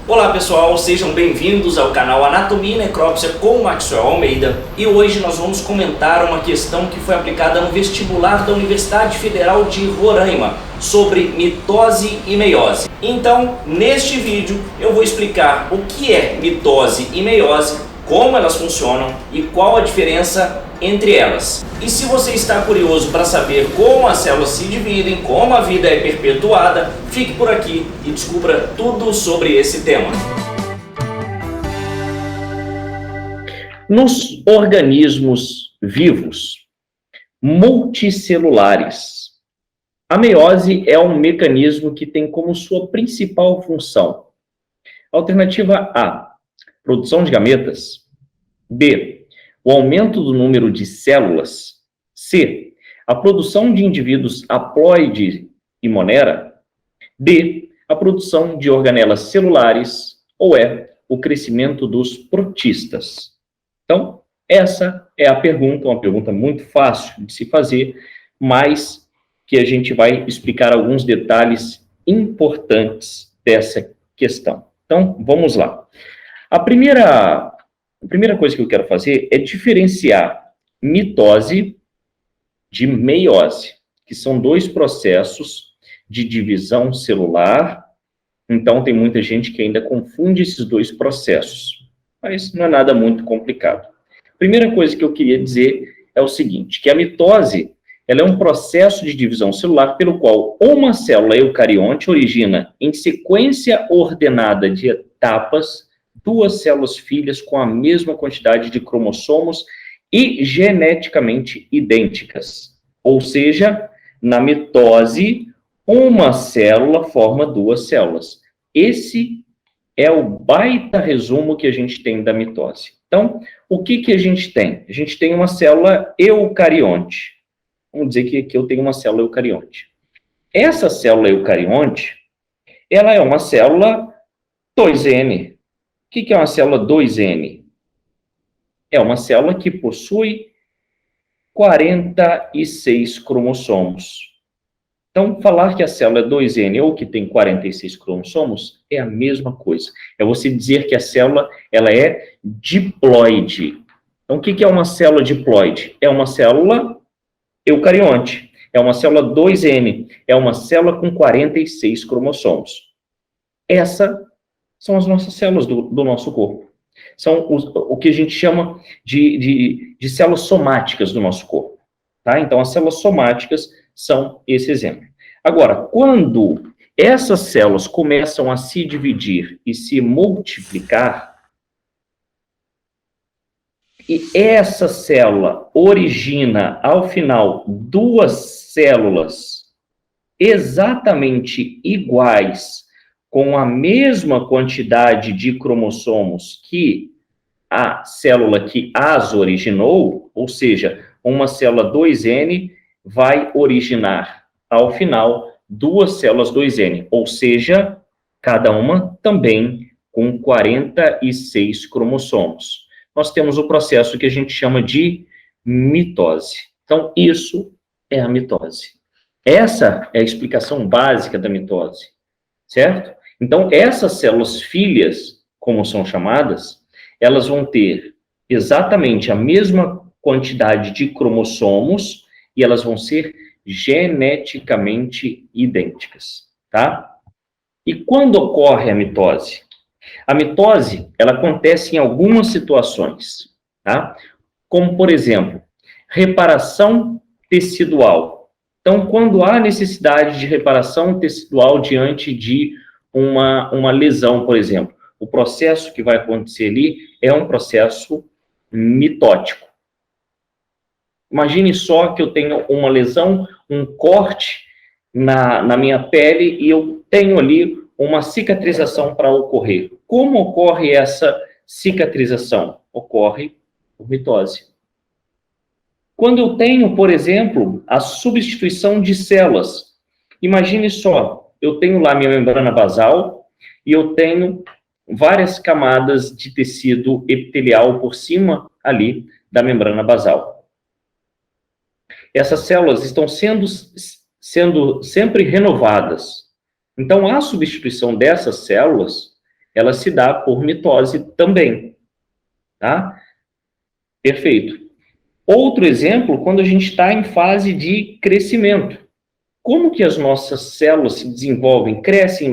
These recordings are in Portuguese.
Olá pessoal, sejam bem-vindos ao canal Anatomia e Necrópsia com Maxwell Almeida e hoje nós vamos comentar uma questão que foi aplicada no vestibular da Universidade Federal de Roraima sobre mitose e meiose. Então, neste vídeo eu vou explicar o que é mitose e meiose, como elas funcionam e qual a diferença entre elas. E se você está curioso para saber como as células se dividem, como a vida é perpetuada, fique por aqui e descubra tudo sobre esse tema. Nos organismos vivos, multicelulares, a meiose é um mecanismo que tem como sua principal função: alternativa A, produção de gametas; B, o aumento do número de células; C, a produção de indivíduos haploide e monera; D, a produção de organelas celulares; ou E, o crescimento dos protistas. Então, essa é a pergunta, uma pergunta muito fácil de se fazer, mas que a gente vai explicar alguns detalhes importantes dessa questão. Então, vamos lá. A primeira coisa que eu quero fazer é diferenciar mitose de meiose, que são dois processos de divisão celular. Então, tem muita gente que ainda confunde esses dois processos, mas não é nada muito complicado. A primeira coisa que eu queria dizer é o seguinte, que a mitose, ela é um processo de divisão celular pelo qual uma célula eucarionte origina, em sequência ordenada de etapas, duas células filhas com a mesma quantidade de cromossomos e geneticamente idênticas. Ou seja, na mitose, uma célula forma duas células. Esse é o baita resumo que a gente tem da mitose. Então, o que a gente tem? A gente tem uma célula eucarionte. Vamos dizer que aqui eu tenho uma célula eucarionte. Essa célula eucarionte, ela é uma célula 2N. O que é uma célula 2N? É uma célula que possui 46 cromossomos. Então, falar que a célula é 2N ou que tem 46 cromossomos é a mesma coisa. É você dizer que a célula ela é diploide. Então, o que é uma célula diploide? É uma célula eucarionte. É uma célula 2N. É uma célula com 46 cromossomos. Essa são as nossas células do nosso corpo. São o que a gente chama de células somáticas do nosso corpo. Tá? Então, as células somáticas são esse exemplo. Agora, quando essas células começam a se dividir e se multiplicar, e essa célula origina, ao final, duas células exatamente iguais, com a mesma quantidade de cromossomos que a célula que as originou, ou seja, uma célula 2N vai originar, ao final, duas células 2N, ou seja, cada uma também com 46 cromossomos. Nós temos o processo que a gente chama de mitose. Então, isso é a mitose. Essa é a explicação básica da mitose, certo? Então, essas células filhas, como são chamadas, elas vão ter exatamente a mesma quantidade de cromossomos e elas vão ser geneticamente idênticas, tá? E quando ocorre a mitose? A mitose, ela acontece em algumas situações, tá? Como, por exemplo, reparação tecidual. Então, quando há necessidade de reparação tecidual diante de uma lesão, por exemplo, o processo que vai acontecer ali é um processo mitótico. Imagine só que eu tenho uma lesão, um corte na minha pele e eu tenho ali uma cicatrização para ocorrer. Como ocorre essa cicatrização? Ocorre por mitose. Quando eu tenho, por exemplo, a substituição de células, imagine só, eu tenho lá minha membrana basal e eu tenho várias camadas de tecido epitelial por cima ali da membrana basal. Essas células estão sendo sempre renovadas. Então, a substituição dessas células, ela se dá por mitose também, tá? Perfeito. Outro exemplo, quando a gente está em fase de crescimento. Como que as nossas células se desenvolvem, crescem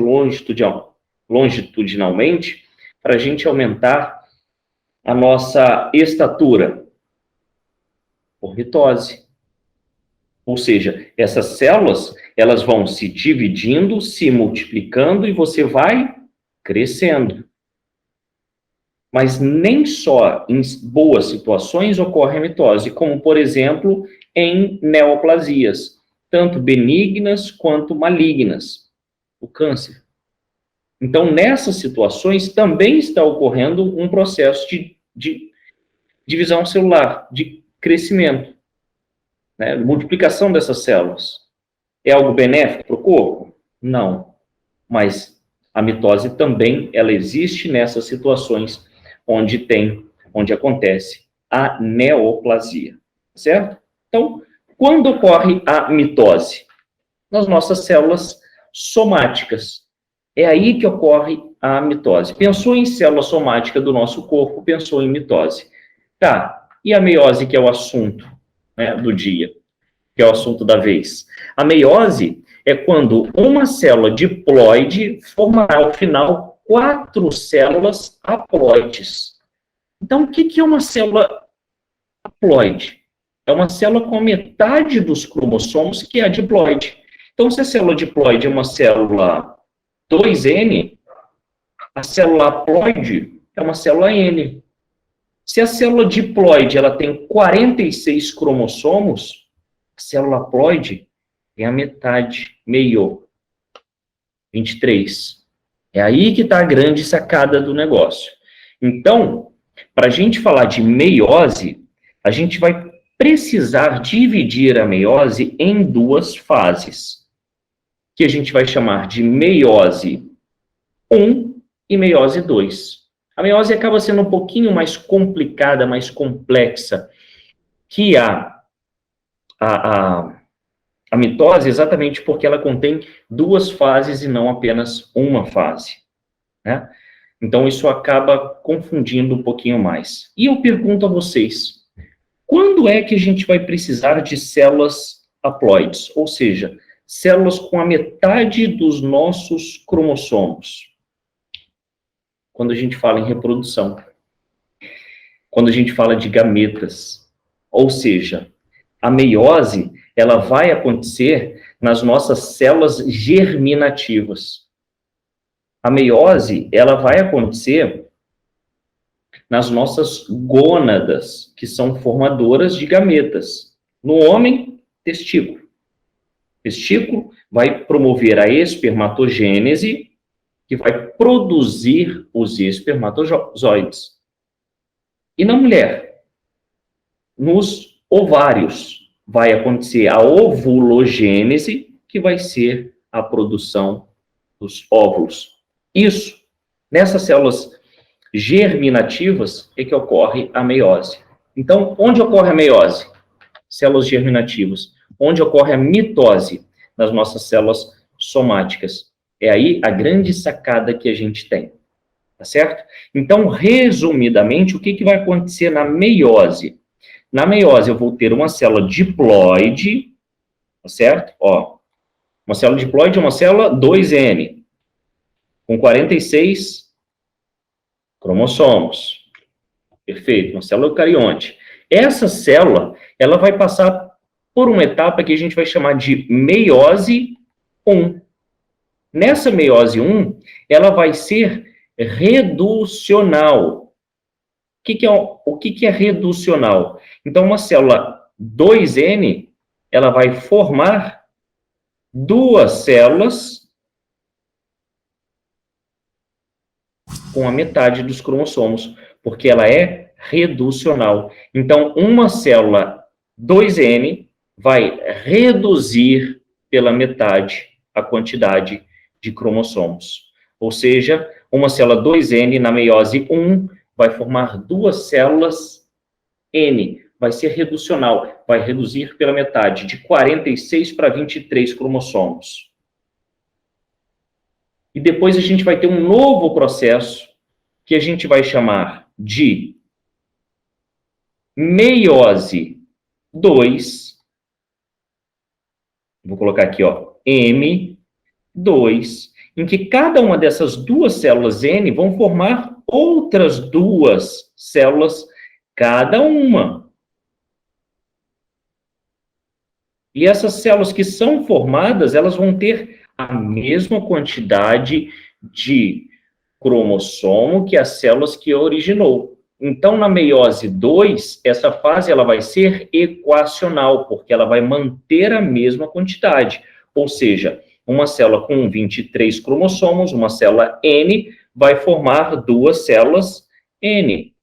longitudinalmente para a gente aumentar a nossa estatura? Por mitose. Ou seja, essas células, elas vão se dividindo, se multiplicando e você vai crescendo. Mas nem só em boas situações ocorre a mitose, como, por exemplo, em neoplasias, tanto benignas quanto malignas, o câncer. Então, nessas situações, também está ocorrendo um processo de divisão celular, de crescimento, né? Multiplicação dessas células. É algo benéfico para o corpo? Não. Mas a mitose também, ela existe nessas situações onde acontece a neoplasia, certo? Então, quando ocorre a mitose? Nas nossas células somáticas. É aí que ocorre a mitose. Pensou em célula somática do nosso corpo, pensou em mitose. Tá, e a meiose, que é o assunto, né, do dia, que é o assunto da vez? A meiose é quando uma célula diploide formará, ao final, 4 células haploides. Então, o que é uma célula haploide? É uma célula com metade dos cromossomos, que é a diploide. Então, se a célula diploide é uma célula 2N, a célula haploide é uma célula N. Se a célula diploide ela tem 46 cromossomos, a célula haploide é a metade, meio, 23. É aí que está a grande sacada do negócio. Então, para a gente falar de meiose, a gente vai precisar dividir a meiose em 2 fases, que a gente vai chamar de meiose 1 e meiose 2. A meiose acaba sendo um pouquinho mais complicada, mais complexa que a mitose, exatamente porque ela contém 2 fases e não apenas uma fase, né? Então, isso acaba confundindo um pouquinho mais. E eu pergunto a vocês, quando é que a gente vai precisar de células haploides? Ou seja, células com a metade dos nossos cromossomos? Quando a gente fala em reprodução. Quando a gente fala de gametas. Ou seja, a meiose, ela vai acontecer nas nossas células germinativas. A meiose, ela vai acontecer nas nossas gônadas, que são formadoras de gametas. No homem, testículo. Testículo vai promover a espermatogênese, que vai produzir os espermatozoides. E na mulher, nos ovários, vai acontecer a ovulogênese, que vai ser a produção dos óvulos. Isso, nessas células germinativas, é que ocorre a meiose. Então, onde ocorre a meiose? Células germinativas. Onde ocorre a mitose? Nas nossas células somáticas. É aí a grande sacada que a gente tem. Tá certo? Então, resumidamente, o que vai acontecer na meiose? Na meiose, eu vou ter uma célula diploide, tá certo? Ó, uma célula diploide é uma célula 2N, com 46 cromossomos. Perfeito, uma célula eucarionte. Essa célula, ela vai passar por uma etapa que a gente vai chamar de meiose 1. Nessa meiose 1, ela vai ser reducional. O que é reducional? Então, uma célula 2N, ela vai formar 2 células com a metade dos cromossomos, porque ela é reducional. Então, uma célula 2N vai reduzir pela metade a quantidade de cromossomos. Ou seja, uma célula 2N na meiose 1 vai formar 2 células N, vai ser reducional, vai reduzir pela metade, de 46 para 23 cromossomos. e depois a gente vai ter um novo processo que a gente vai chamar de meiose 2. Vou colocar aqui, ó, M2, em que cada uma dessas duas células N vão formar outras duas células, cada uma. E essas células que são formadas, elas vão ter a mesma quantidade de cromossomo que as células que originou. Então, na meiose 2, essa fase ela vai ser equacional, porque ela vai manter a mesma quantidade. Ou seja, uma célula com 23 cromossomos, uma célula N, vai formar duas células N.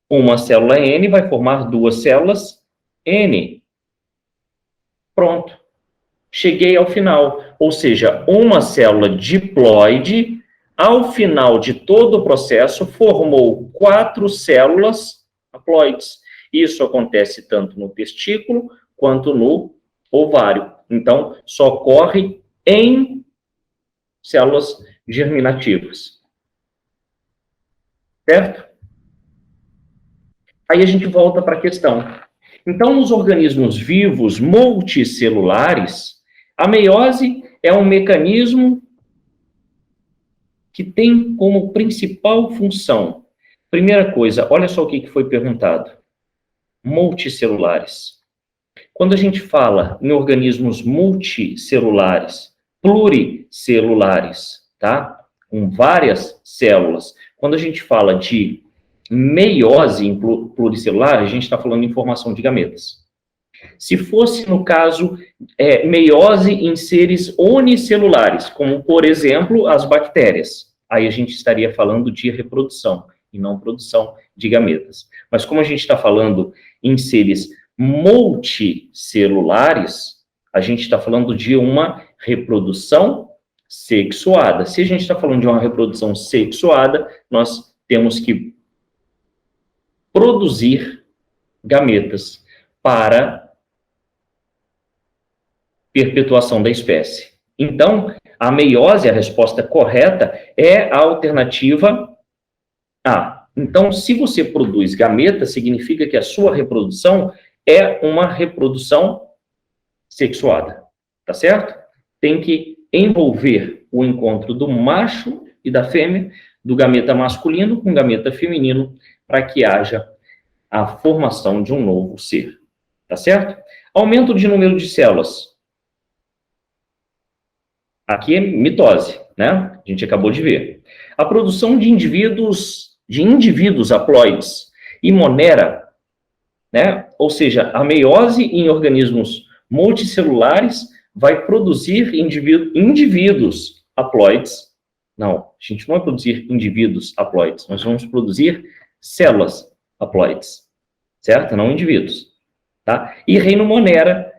Uma célula N vai formar duas células N. Pronto. Cheguei ao final. Ou seja, uma célula diploide, ao final de todo o processo, formou 4 células haploides. Isso acontece tanto no testículo quanto no ovário. Então, só ocorre em células germinativas. Certo? Aí a gente volta para a questão. Então, nos organismos vivos multicelulares, a meiose é um mecanismo que tem como principal função. Primeira coisa, olha só o que foi perguntado. Multicelulares. Quando a gente fala em organismos multicelulares, pluricelulares, tá? Com várias células. Quando a gente fala de meiose em pluricelular, a gente está falando em formação de gametas. Se fosse, no caso, meiose em seres unicelulares, como, por exemplo, as bactérias, aí a gente estaria falando de reprodução e não produção de gametas. Mas como a gente está falando em seres multicelulares, a gente está falando de uma reprodução sexuada. Se a gente está falando de uma reprodução sexuada, nós temos que produzir gametas para perpetuação da espécie. Então, a meiose, a resposta correta, é a alternativa A. Então, se você produz gametas, significa que a sua reprodução é uma reprodução sexuada, tá certo? Tem que envolver o encontro do macho e da fêmea, do gameta masculino com gameta feminino, para que haja a formação de um novo ser, tá certo? Aumento de número de células. Aqui é mitose, né? A gente acabou de ver. A produção de indivíduos haploides e monera, né? Ou seja, a meiose em organismos multicelulares vai produzir indivíduos haploides. Não, a gente não vai produzir indivíduos haploides, nós vamos produzir células haploides, certo? Não indivíduos, tá? E reino monera,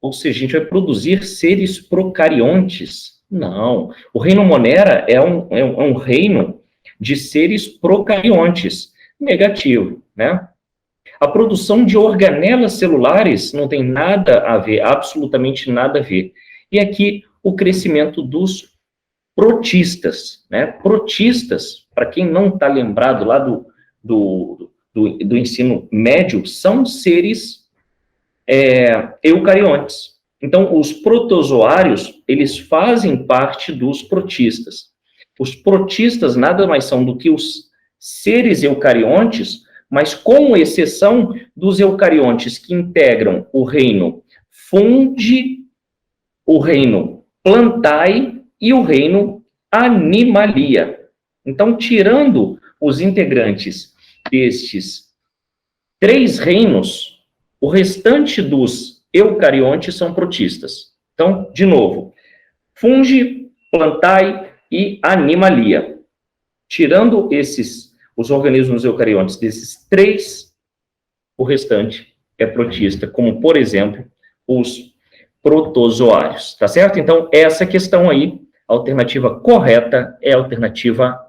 ou seja, a gente vai produzir seres procariontes. Não, o reino monera é um reino de seres procariontes, negativo, né? A produção de organelas celulares não tem nada a ver, absolutamente nada a ver. E aqui o crescimento dos protistas, né? Protistas, para quem não está lembrado lá do ensino médio, são seres eucariontes. Então, os protozoários, eles fazem parte dos protistas. Os protistas nada mais são do que os seres eucariontes, mas com exceção dos eucariontes que integram o reino Fungi, o reino Plantae e o reino Animalia. Então, tirando os integrantes destes 3 reinos, o restante dos eucariontes são protistas. Então, de novo, Fungi, Plantae e Animalia. Tirando os organismos eucariontes desses 3, o restante é protista, como, por exemplo, os protozoários, tá certo? Então, essa questão aí, a alternativa correta é a alternativa